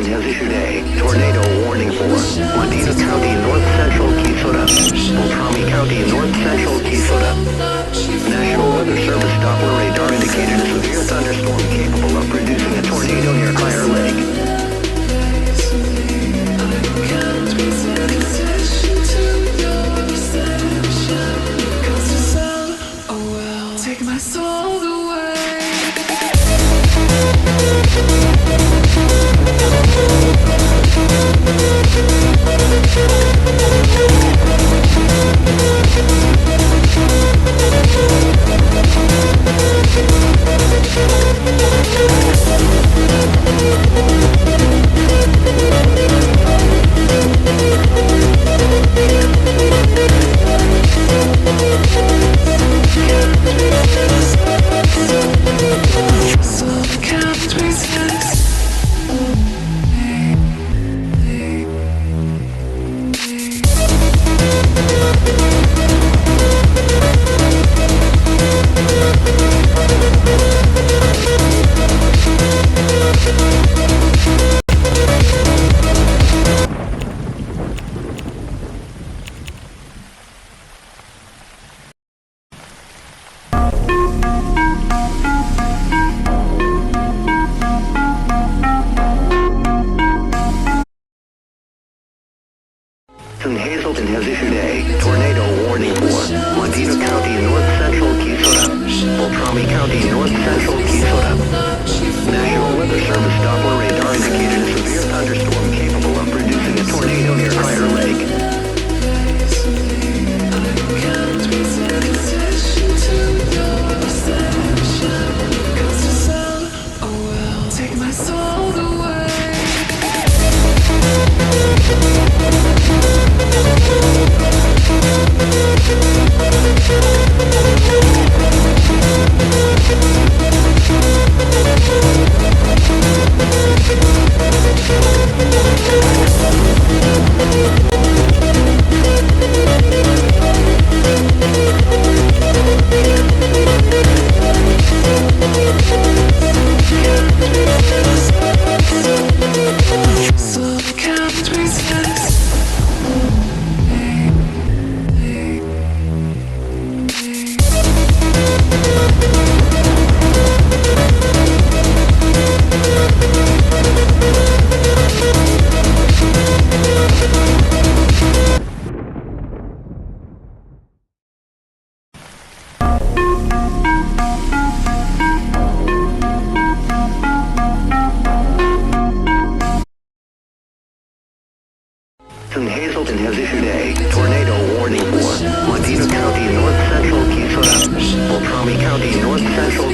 Hazelton has issued a tornado warning for Medina County, North Central Keysota, Beltrami County, North Central Keysota. National Weather Service Doppler radar indicated a severe thunderstorm capable of producing a tornado near Fire Lake. Hazelton has issued a tornado warning for Medina County, North Central Keysota, Beltrami County, North Central Keysota. National Weather Service Doppler radar indicated a severe thunderstorm capable of producing a tornado near Fire Lake. Hazelton has issued a tornado warning for Medina County, North Central Keysota, Beltrami County, North Central